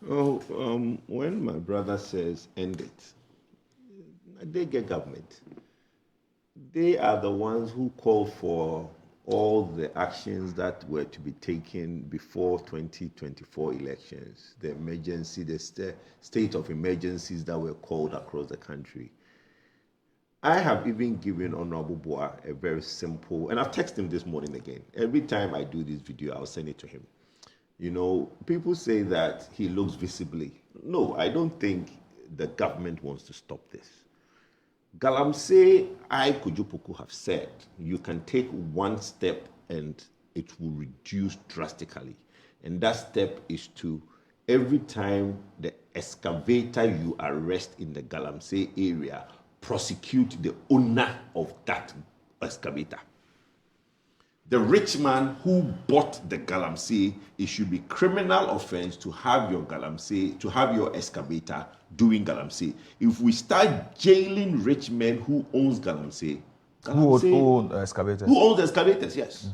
When my brother says end it, they get government. They are the ones who called for all the actions that were to be taken before 2024 elections, the emergency, the state of emergencies that were called across the country. I have even given Honorable Boa a very simple, and I've texted him this morning again. Every time I do this video, I'll send it to him. You know, people say that he looks visibly. No, I don't think the government wants to stop this. Galamsey, Kwadwo Poku have said, you can take one step and it will reduce drastically. And that step is to, every time the excavator you arrest in the Galamsey area, prosecute the owner of that excavator. The rich man who bought the galamsey, it should be criminal offense to have your galamsey, to have your excavator doing galamsey. If we start jailing rich men who owns galamsey, who owns excavators? Who owns excavators, yes.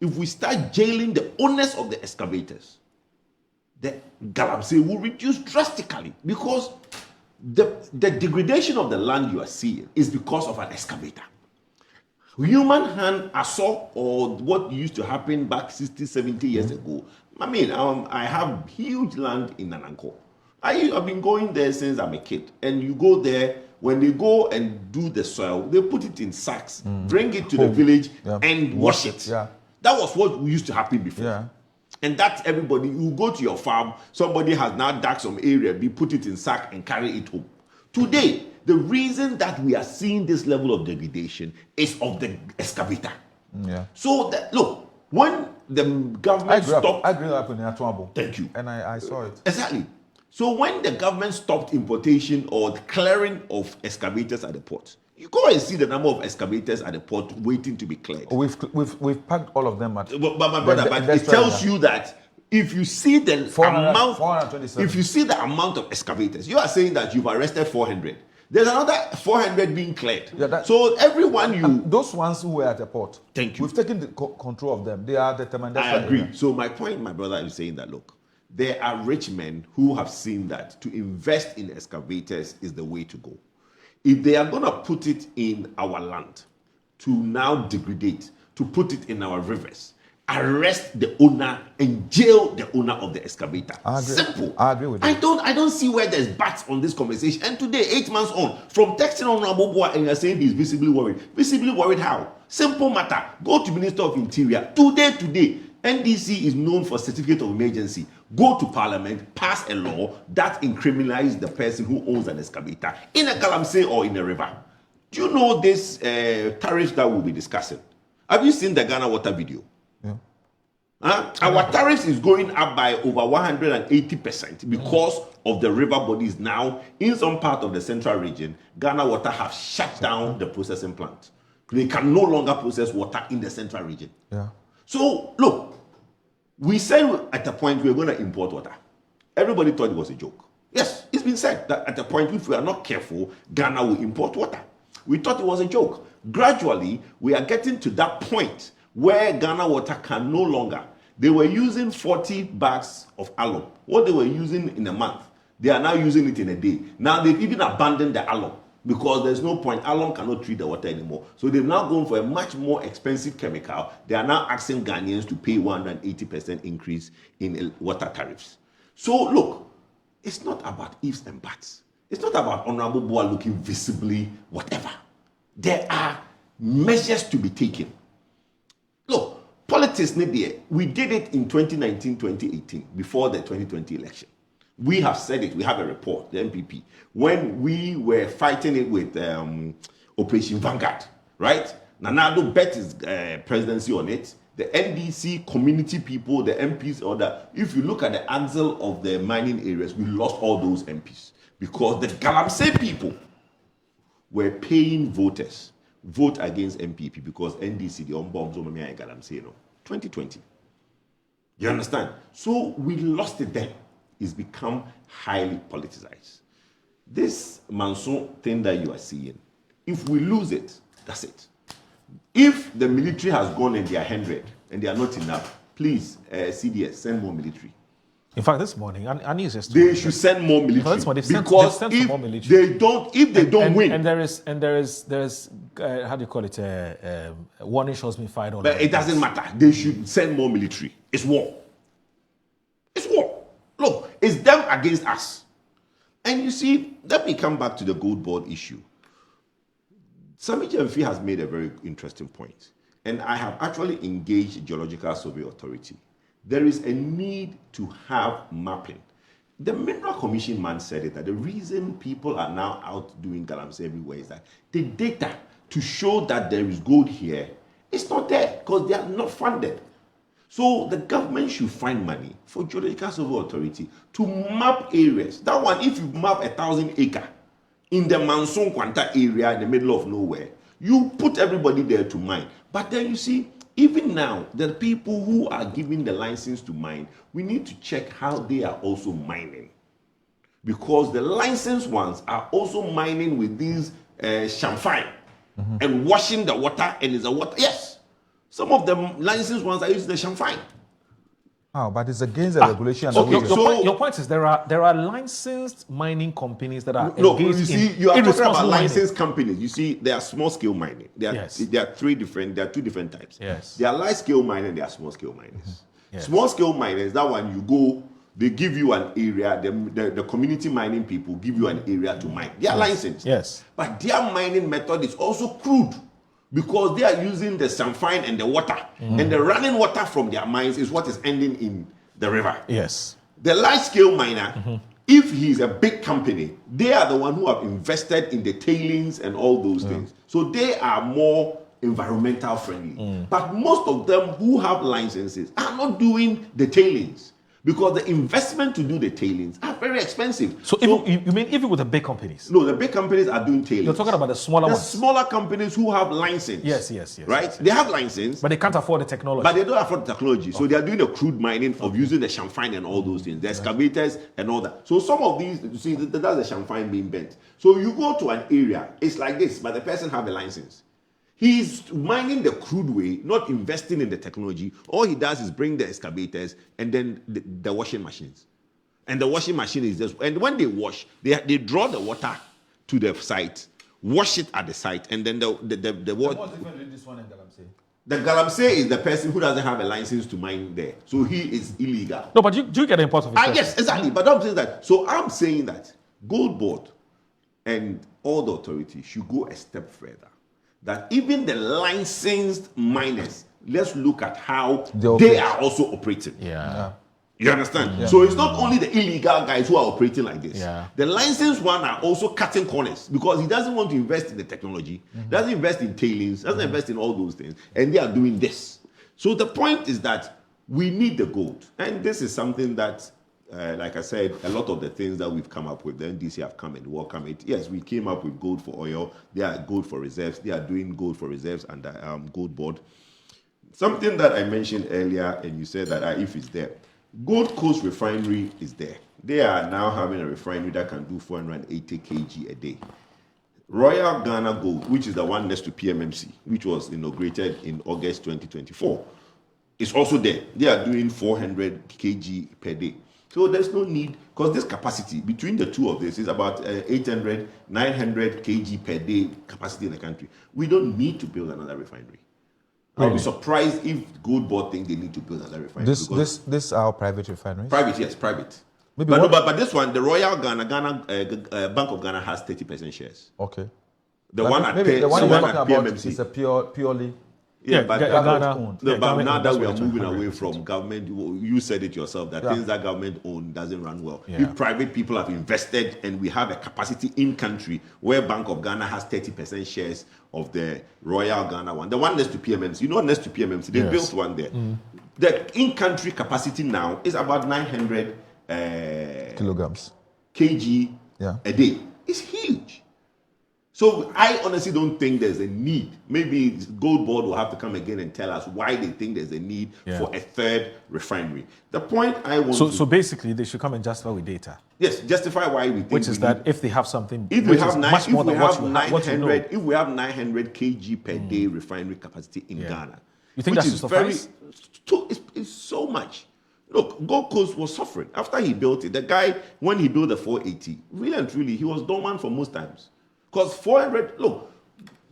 If we start jailing the owners of the excavators, the galamsey will reduce drastically, because the degradation of the land you are seeing is because of an excavator. Human hand assault, or what used to happen back 60, 70 years ago. I mean, I have huge land in Nananko. I've been going there since I'm a kid. And you go there, when they go and do the soil, they put it in sacks, bring it to the village, and wash it. Yeah. That was what used to happen before. Yeah. And that's everybody. You go to your farm, somebody has now dug some area, we put it in sack and carry it home. Today, the reason that we are seeing this level of degradation is of the excavator. Yeah. So that, look, when the government stopped, I grew up in Atuabo. Thank you. And I saw it. Exactly. So when the government stopped importation or the clearing of excavators at the port, you go and see the number of excavators at the port waiting to be cleared. We've packed all of them at. But my brother, but it tells you that if you see the amount, if you see the amount of excavators, you are saying that you've arrested 400. There's another 400 being cleared. Yeah, so everyone those ones who were at the port. Thank you. We've taken the control of them. They are determined. I agree. So my point, my brother, is saying that look, there are rich men who have seen that to invest in excavators is the way to go. If they are going to put it in our land to now degrade, to put it in our rivers, arrest the owner and jail the owner of the excavator. Simple. I agree with you. I don't see where there's bats on this conversation. And today, 8 months on, from texting on Raboboa and you're saying he's visibly worried. Visibly worried how? Simple matter. Go to Minister of Interior. Today, NDC is known for certificate of emergency. Go to Parliament, pass a law that incriminates the person who owns an excavator in a galamsey or in a river. Do you know this tariff that we'll be discussing? Have you seen the Ghana water video? Our tariffs is going up by over 180% because of the river bodies now. In some part of the central region, Ghana Water have shut down the processing plant. They can no longer process water in the central region. Yeah. So, look, we said at a point we were going to import water. Everybody thought it was a joke. Yes, it's been said that at a point, if we are not careful, Ghana will import water. We thought it was a joke. Gradually, we are getting to that point where Ghana Water can no longer. They were using 40 bags of alum. What they were using in a month, they are now using it in a day. Now they've even abandoned the alum because there's no point. Alum cannot treat the water anymore. So they've now gone for a much more expensive chemical. They are now asking Ghanaians to pay 180% increase in water tariffs. So look, it's not about ifs and buts. It's not about Honorable Boa looking visibly whatever. There are measures to be taken. Look, politics, we did it in 2019, 2018, before the 2020 election. We have said it. We have a report, the MPP, when we were fighting it with Operation Vanguard, right? Nanado bet his presidency on it. The NDC community people, the MPs, if you look at the axle of the mining areas, we lost all those MPs because the Galamsey people were paying voters vote against MPP because NDC, the unbombs, Galamsey, 2020. You understand? So we lost it then. It's become highly politicized. This Manson thing that you are seeing, if we lose it, that's it. If the military has gone and they are 100 and they are not enough, please, CDS, send more military. In fact, this morning, and news is They should send more military. This morning, they've because sent if more military. they don't win, and there is how do you call it? Warning shots being fired on. but it doesn't matter. They should send more military. It's war. It's war. Look, it's them against us. And you see, let me come back to the gold board issue. Sami Gyamfi has made a very interesting point, and I have actually engaged Geological Survey Authority. There is a need to have mapping. The Mineral Commission man said it, that the reason people are now out doing galamsey everywhere is that the data to show that there is gold here is not there because they are not funded. So the government should find money for Geological Survey Authority to map areas. That one, if you map 1,000 acre in the Manson Kwanta area in the middle of nowhere, you put everybody there to mine. But then you see, even now, the people who are giving the license to mine, we need to check how they are also mining. Because the licensed ones are also mining with these champagne and washing the water, and it's a water. Yes, some of the licensed ones are using the champagne. Oh, but it's against the regulation. And okay, the Your point is there are licensed mining companies that are no, engaged you see, in you are talking irresponsible about mining. licensed companies. You see, they are small scale mining. There are two different types. Yes. There are large scale mining, there are small scale miners. Yes. Small scale miners, that one you go, they give you an area, the community mining people give you an area to mine. They are licensed. Yes. But their mining method is also crude because they are using the samphire and the water. And the running water from their mines is what is ending in the river. Yes. The large scale miner, if he's a big company, they are the one who have invested in the tailings and all those things. So they are more environmental friendly. But most of them who have licenses are not doing the tailings because the investment to do the tailings are very expensive. So even, you mean even with the big companies? No, the big companies are doing tailings. You're talking about the smaller ones. Smaller companies who have license. Yes. Right? Yes. They have license. But they can't afford the technology. But they don't afford the technology. So they are doing the crude mining of using the champagne and all those things. The excavators and all that. So some of these, you see, that's the champagne being bent. So you go to an area, it's like this, but the person have a license. He's mining the crude way, not investing in the technology. All he does is bring the excavators and then the washing machines. And the washing machine is just, and when they wash, they draw the water to the site, wash it at the site, and then the water. What's different with this one and galamsey? The galamsey is the person who doesn't have a license to mine there. So he is illegal. No, but do you get the importance of it? Yes, exactly. But I'm saying that. So I'm saying that Gold Board and all the authorities should go a step further. That even the licensed miners, let's look at how they are also operating. Yeah. You understand? Yeah. So it's not only the illegal guys who are operating like this. Yeah. The licensed one are also cutting corners because he doesn't want to invest in the technology, doesn't invest in tailings, doesn't invest in all those things, and they are doing this. So the point is that we need the gold, and this is something that, like I said, a lot of the things that we've come up with, the NDC have come and welcome it. Yes, we came up with gold for oil. They are gold for reserves. They are doing gold for reserves under Gold Board. Something that I mentioned earlier, and you said that if it's there, Gold Coast refinery is there. They are now having a refinery that can do 480 kg a day. Royal Ghana Gold, which is the one next to PMMC, which was inaugurated in August 2024, is also there. They are doing 400 kg per day. So there's no need, because this capacity between the two of this is about 800, 900 kg per day capacity in the country. We don't need to build another refinery. I'll be surprised if Gold Board think they need to build another refinery. This are private refineries? Private, yes, private. Maybe but this one, the Royal Bank of Ghana has 30% shares. Okay. The one at PMMC is a purely. Yeah, but Ghana. But now that we are moving away from government, you said it yourself that things that government own doesn't run well. Yeah. If private people have invested and we have a capacity in country where Bank of Ghana has 30% shares of the Royal Ghana one, the one next to PMMC, next to PMMC, they built one there. The in-country capacity now is about 900 kilograms kg a day. It's huge. So I honestly don't think there's a need. Maybe Gold Board will have to come again and tell us why they think there's a need for a third refinery. The point I want So basically, they should come and justify with data. Yes, justify why we think. Which is that if they have something, if we have much more than what you know. If we have 900 kg per day refinery capacity in Ghana, you think that should suffice? It's so much. Look, Gold Coast was suffering. After he built it, the guy, when he built the 480, really and truly, he was dormant for most times. Because 400, look,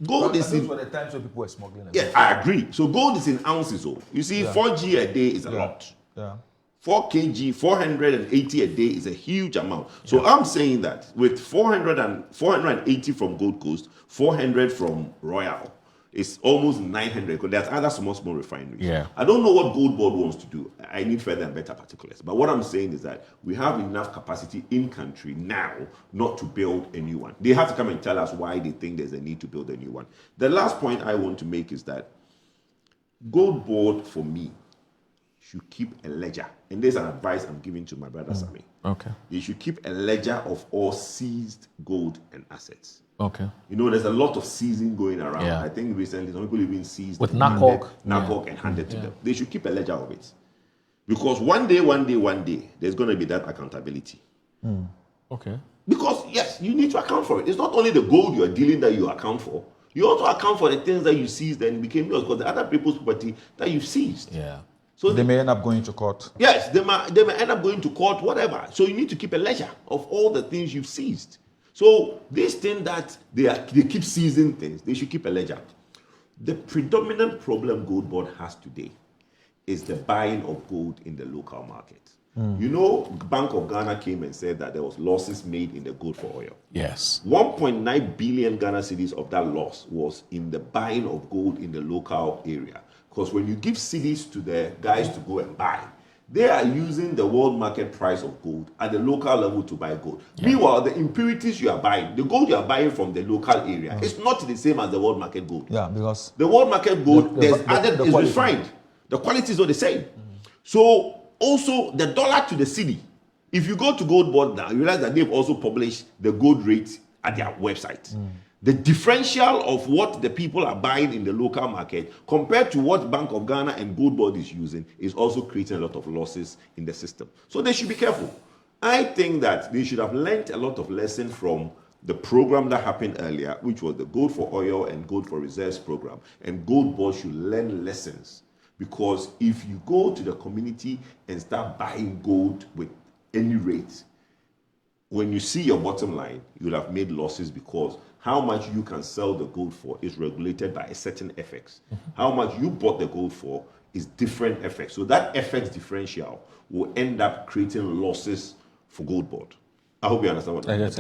gold is in... Those were the times when people were smuggling. Yeah, I agree. So gold is in ounces. Oh. You see, 4G a day is a lot. Yeah. 4 kg, 480 a day is a huge amount. So I'm saying that with 480 from Gold Coast, 400 from Royal, it's almost 900 because there's other small refineries. Yeah. I don't know what Gold Board wants to do. I need further and better particulars. But what I'm saying is that we have enough capacity in country now not to build a new one. They have to come and tell us why they think there's a need to build a new one. The last point I want to make is that Gold Board, for me, should keep a ledger. And there's an advice I'm giving to my brother Sami. Okay. They should keep a ledger of all seized gold and assets. Okay. You know, there's a lot of seizing going around. Yeah. I think recently some people even seized With and NACOG. and handed to them. They should keep a ledger of it. Because one day, there's going to be that accountability. Okay. Because, yes, you need to account for it. It's not only the gold you're dealing that you account for. You also account for the things that you seized and became yours because the other people's property that you seized. Yeah. So they may end up going to court. Yes, they may end up going to court, whatever. So you need to keep a ledger of all the things you've seized. So this thing that they keep seizing things, they should keep a ledger. The predominant problem Gold Board has today is the buying of gold in the local market. You know, Bank of Ghana came and said that there was losses made in the gold for oil. Yes. 1.9 billion Ghana cedis of that loss was in the buying of gold in the local area. Because when you give cedis to the guys to go and buy, they are using the world market price of gold at the local level to buy gold. Yeah. Meanwhile, the impurities you are buying, the gold you are buying from the local area, it's not the same as the world market gold. Yeah, because the world market gold is refined. The quality is not the same. So also the dollar to the cedi. If you go to Gold Board now, you realize that they've also published the gold rate at their website. The differential of what the people are buying in the local market compared to what Bank of Ghana and Gold Board is using is also creating a lot of losses in the system. So they should be careful. I think that they should have learned a lot of lessons from the program that happened earlier, which was the Gold for Oil and Gold for Reserves program. And Gold Board should learn lessons because if you go to the community and start buying gold with any rate, when you see your bottom line, you'll have made losses because how much you can sell the gold for is regulated by a certain FX. How much you bought the gold for is different FX. So that FX differential will end up creating losses for Gold Board. I hope you understand what I'm saying.